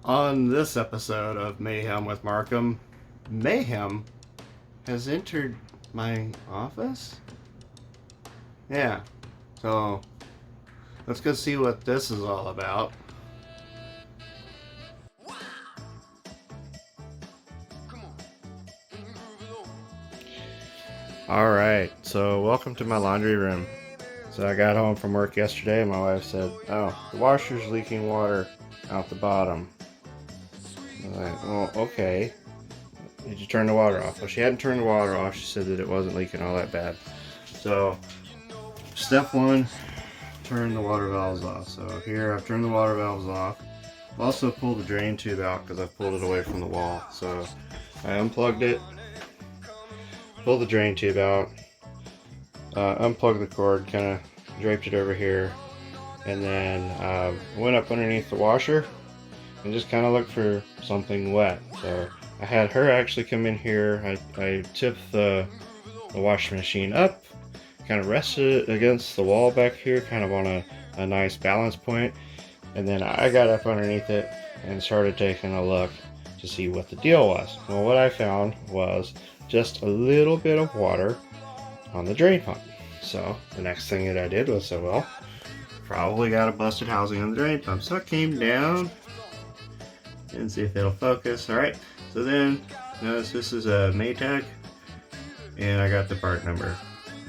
On this episode of Mayhem with Markham, Mayhem has entered my office? Yeah, so let's go see what this is all about. Alright, so welcome to my laundry room. So I got home from work yesterday and my wife said, "Oh, the washer's leaking water out the bottom." I'm like, "Well, okay. Did you turn the water off?" Well, she hadn't turned the water off. She said that it wasn't leaking all that bad. So, step one, turn the water valves off. So here, I've turned the water valves off. I've also pulled the drain tube out because I've pulled it away from the wall. So, I unplugged it, pulled the drain tube out, unplugged the cord, kind of draped it over here, and then went up underneath the washer and just kind of looked for something wet. So I had her actually come in here. I tipped the washing machine up, kind of rested it against the wall back here, kind of on a nice balance point, and then I got up underneath it and started taking a look to see what the deal was. Well, what I found was just a little bit of water on the drain pump. So the next thing that I did was say, well, probably got a busted housing on the drain pump. So I came down and see if it'll focus. Alright, so then notice this is a Maytag and I got the part number.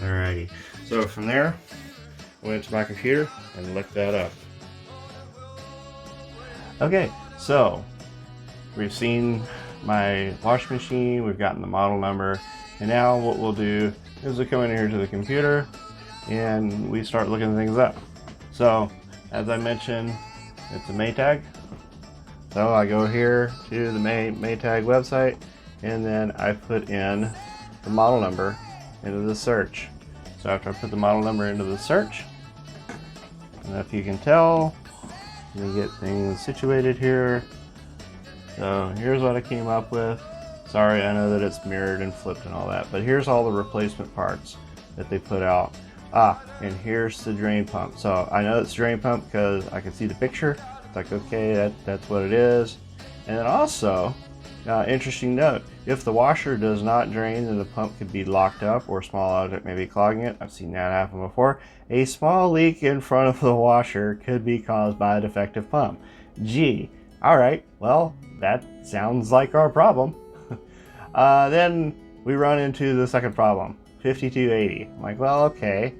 Alrighty, so from there I went to my computer and looked that up. Okay, so we've seen my washing machine, we've gotten the model number, and now what we'll do is we come in here to the computer and we start looking things up. So as I mentioned, it's a Maytag. So I go here to the Maytag website and then I put in the model number into the search. So after I put the model number into the search, and if you can tell, let me get things situated here. So here's what I came up with. Sorry, I know that it's mirrored and flipped and all that, but here's all the replacement parts that they put out. And here's the drain pump. So I know it's drain pump because I can see the picture. It's like, okay, that's what it is. And then also, interesting note, if the washer does not drain, then the pump could be locked up or a small object may be clogging it. I've seen that happen before. A small leak in front of the washer could be caused by a defective pump. Gee, all right, well, that sounds like our problem. Then we run into the second problem, 5280. I'm like, well, okay,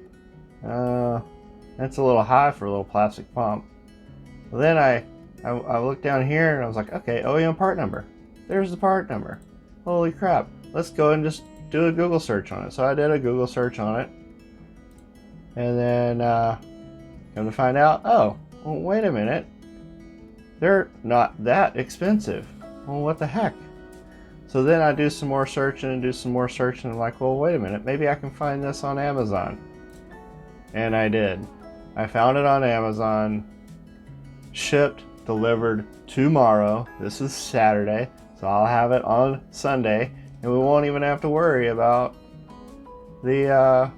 that's a little high for a little plastic pump. Well, then I looked down here and I was like, okay, OEM part number. There's the part number. Holy crap. Let's go and just do a Google search on it. So I did a Google search on it. And then come to find out, oh, well, wait a minute. They're not that expensive. Well, what the heck? So then I do some more searching and do some more searching. And I'm like, well, wait a minute. Maybe I can find this on Amazon. And I did. I found it on Amazon. Shipped, delivered tomorrow. This is Saturday, so I'll have it on Sunday, and we won't even have to worry about the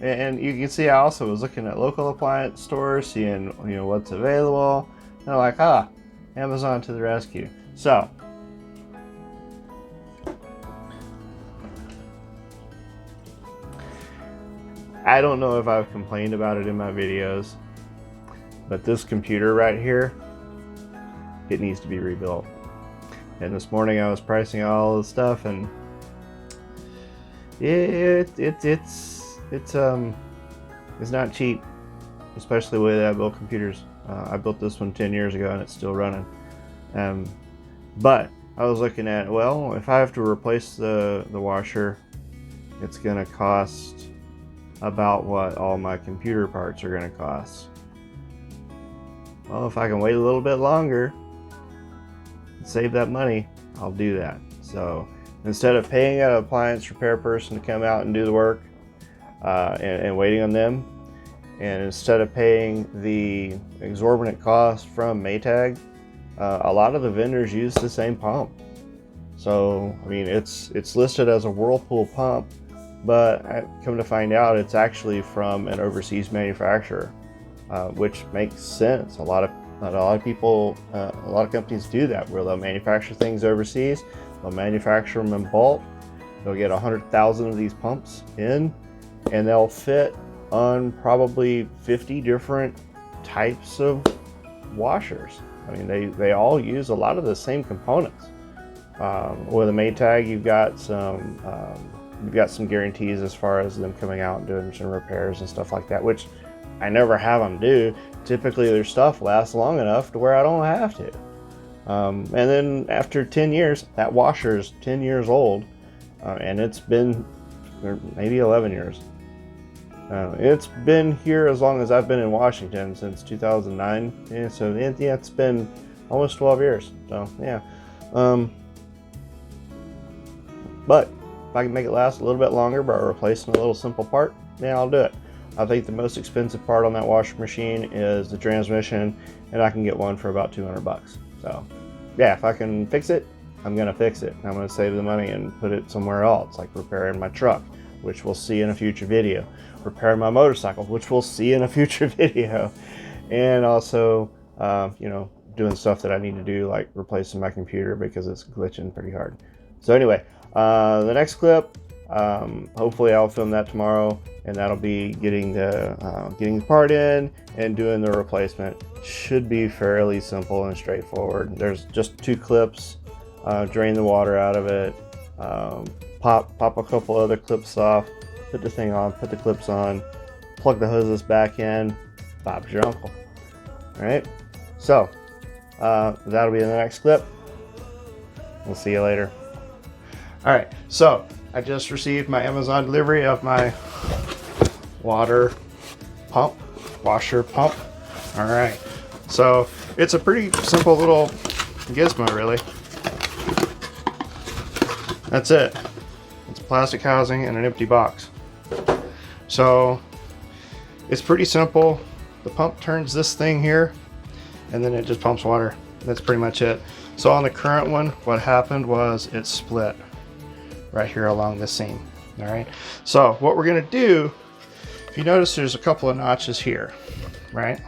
and you can see I also was looking at local appliance stores, seeing what's available, and I'm like, Amazon to the rescue. So I don't know if I've complained about it in my videos, but this computer right here, it needs to be rebuilt. And this morning I was pricing out all this stuff, and it's not cheap, especially the way that I build computers. I built this one 10 years ago and it's still running. But I was looking at, well, if I have to replace the washer, it's gonna cost about what all my computer parts are gonna cost. Well, if I can wait a little bit longer and save that money, I'll do that. So instead of paying an appliance repair person to come out and do the work and waiting on them, and instead of paying the exorbitant cost from Maytag, a lot of the vendors use the same pump. So, I mean, it's listed as a Whirlpool pump, but I come to find out it's actually from an overseas manufacturer. Which makes sense. A lot of Not a lot of people, a lot of companies do that, where they'll manufacture things overseas, they'll manufacture them in bulk, they'll get 100,000 of these pumps in, and they'll fit on probably 50 different types of washers. I mean, they all use a lot of the same components. With a Maytag, you've got some guarantees as far as them coming out and doing some repairs and stuff like that, which I never have them do. Typically, their stuff lasts long enough to where I don't have to. And then after 10 years, that washer is 10 years old, and it's been maybe 11 years. It's been here as long as I've been in Washington, since 2009. Yeah, so yeah, it's been almost 12 years. So yeah. But if I can make it last a little bit longer by replacing a little simple part, yeah, I'll do it. I think the most expensive part on that washing machine is the transmission, and I can get one for about 200 bucks. So yeah, if I can fix it, I'm gonna fix it. I'm gonna save the money and put it somewhere else, like repairing my truck, which we'll see in a future video, repairing my motorcycle, which we'll see in a future video, and also doing stuff that I need to do, like replacing my computer because it's glitching pretty hard. So anyway, the next clip, hopefully I'll film that tomorrow, and that'll be getting the part in and doing the replacement. Should be fairly simple and straightforward. There's just 2 clips, drain the water out of it, pop a couple other clips off, put the thing on, put the clips on, plug the hoses back in, Bob's your uncle. All right, so that'll be in the next clip. We'll see you later. All right, so I just received my Amazon delivery of my washer pump. All right, so it's a pretty simple little gizmo, really. That's it. It's plastic housing and an empty box. So it's pretty simple. The pump turns this thing here, and then it just pumps water. That's pretty much it. So on the current one, what happened was it split right here along this seam. All right, so what we're gonna do, if you notice, there's a couple of notches here, right?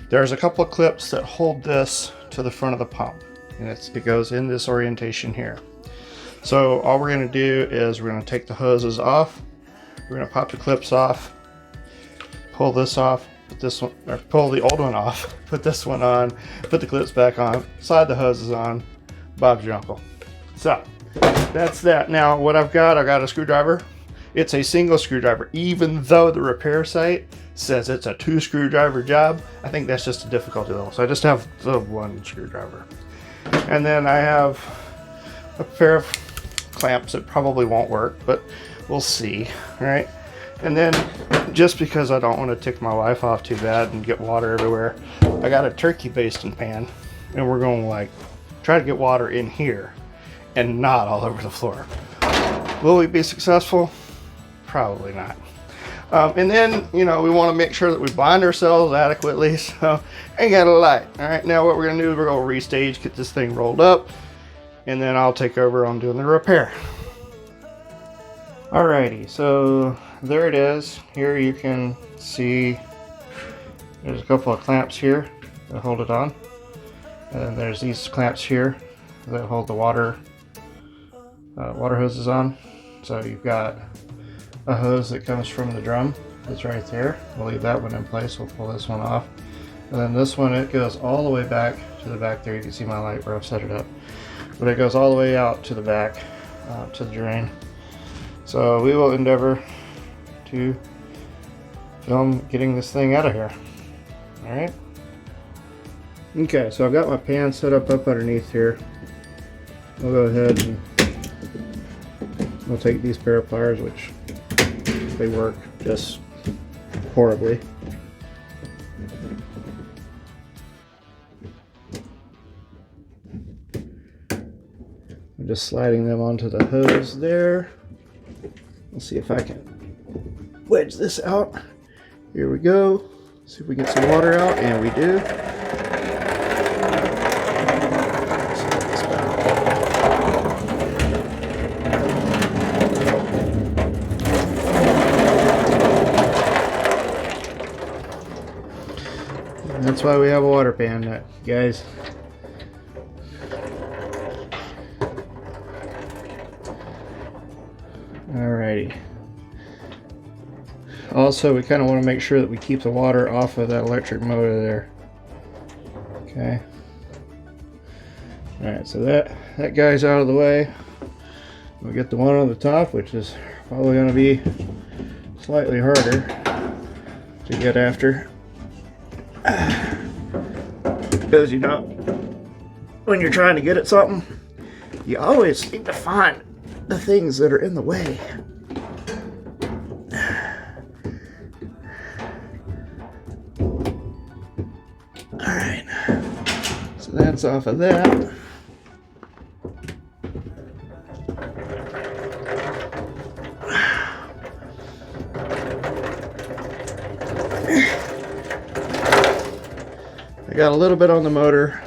There's a couple of clips that hold this to the front of the pump, and it goes in this orientation here. So all we're gonna do is we're gonna take the hoses off, we're gonna pop the clips off, pull this off, put this one, or pull the old one off, put this one on, put the clips back on, slide the hoses on, Bob's your uncle. So that's that. Now what I've got a screwdriver. It's a single screwdriver, even though the repair site says it's a 2 screwdriver job. I think that's just a difficulty level. So I just have the 1 screwdriver. And then I have a pair of clamps that probably won't work, but we'll see, right? And then, just because I don't want to tick my wife off too bad and get water everywhere, I got a turkey basting pan, and we're going to like try to get water in here and not all over the floor. Will we be successful? Probably not. And then, we want to make sure that we bind ourselves adequately, so ain't got a light. All right, now what we're going to do is we're going to restage, get this thing rolled up, and then I'll take over on doing the repair. Alrighty, so there it is. Here you can see there's a couple of clamps here that hold it on, and then there's these clamps here that hold the water hoses on. So you've got a hose that comes from the drum that's right there. We'll leave that one in place. We'll pull this one off, and then this one, it goes all the way back to the back there. You can see my light where I've set it up, but it goes all the way out to the back to the drain. So we will endeavor to film getting this thing out of here. All right. Okay, so I've got my pan set up underneath here. We'll go ahead and we'll take these pair of pliers, which they work just horribly. I'm just sliding them onto the hose there. Let's see if I can wedge this out. Here we go. See if we get some water out, and we do. And that's That's why we have a water pan, guys. Alrighty. Also, we kind of want to make sure that we keep the water off of that electric motor there. Okay. Alright, so that guy's out of the way. We'll get the one on the top, which is probably going to be slightly harder to get after. Because, you know, when you're trying to get at something, you always seem to find the things that are in the way. Alright, so that's off of that. I got a little bit on the motor,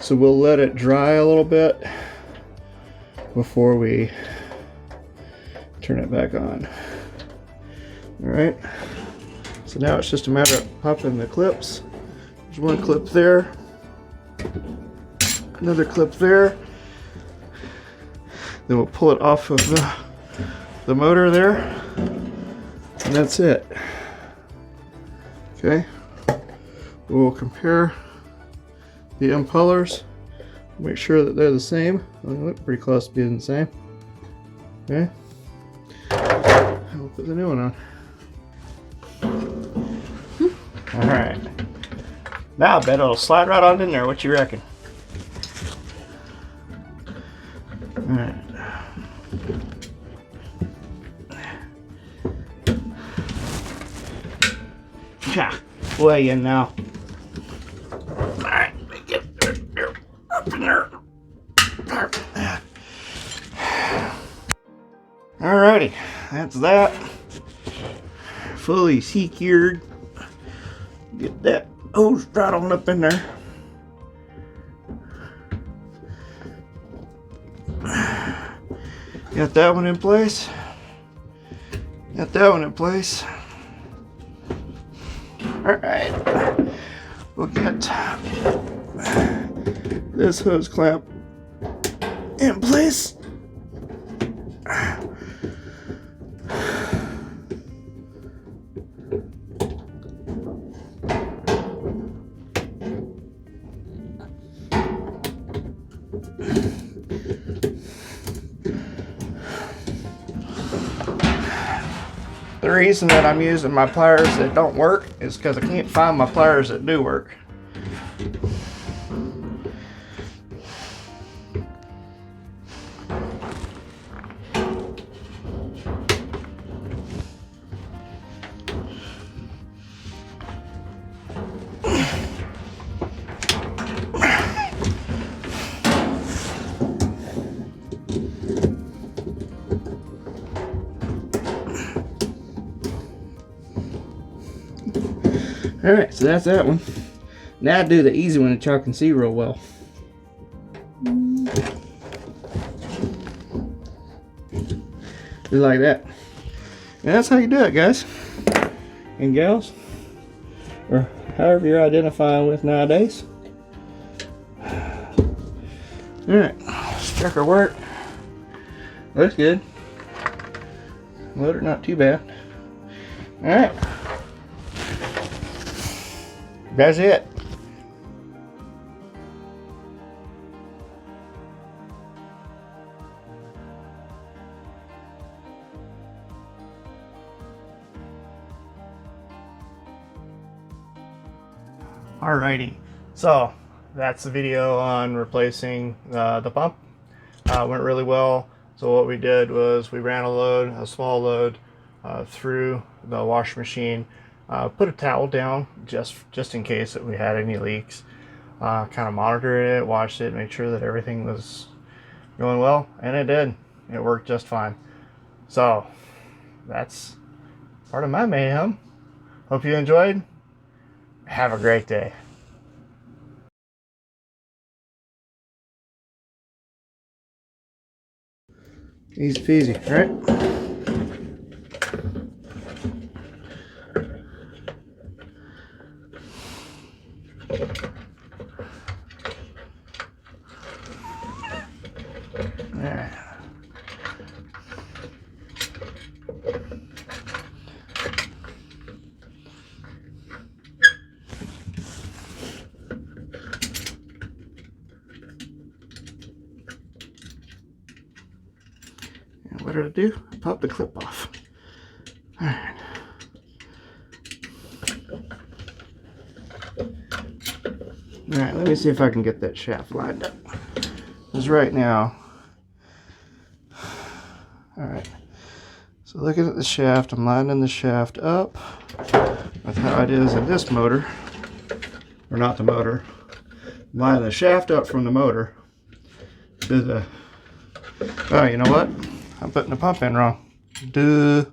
so we'll let it dry a little bit before we turn it back on. Alright, so now it's just a matter of popping the clips. There's one clip there, another clip there, then we'll pull it off of the motor there, and that's it. Okay, we'll compare the impellers, make sure that they're the same. They look pretty close to being the same. Okay, and we'll put the new one on. Alright, now I bet it'll slide right on in there. What you reckon? Alright. Yeah, way in now. Alright, get up in there. Alrighty, that's that. Fully secured. Get that hose right on up in there. Got that one in place. Got that one in place. Alright. We'll get this hose clamp in place. The reason that I'm using my pliers that don't work is because I can't find my pliers that do work. Alright, so that's that one. Now I do the easy one that y'all can see real well. Just like that. And that's how you do it, guys and gals, or however you're identifying with nowadays. Alright, let's check our work. Looks good. Motor not too bad. Alright. That's it. Alrighty, so that's the video on replacing the pump. Went really well. So what we did was we ran a small load through the wash machine. Put a towel down just in case that we had any leaks. Kind of monitored it, watched it, made sure that everything was going well, and it did. It worked just fine. So that's part of my mayhem. Hope you enjoyed. Have a great day. Easy peasy, right? what did I do? I popped the clip off. All right. All right, let me see if I can get that shaft lined up. Because right now, all right, so looking at the shaft, I'm lining the shaft up with how it is in this motor, or not the motor, lining the shaft up from the motor to the, oh, you know what? I'm putting the pump in wrong. Duh.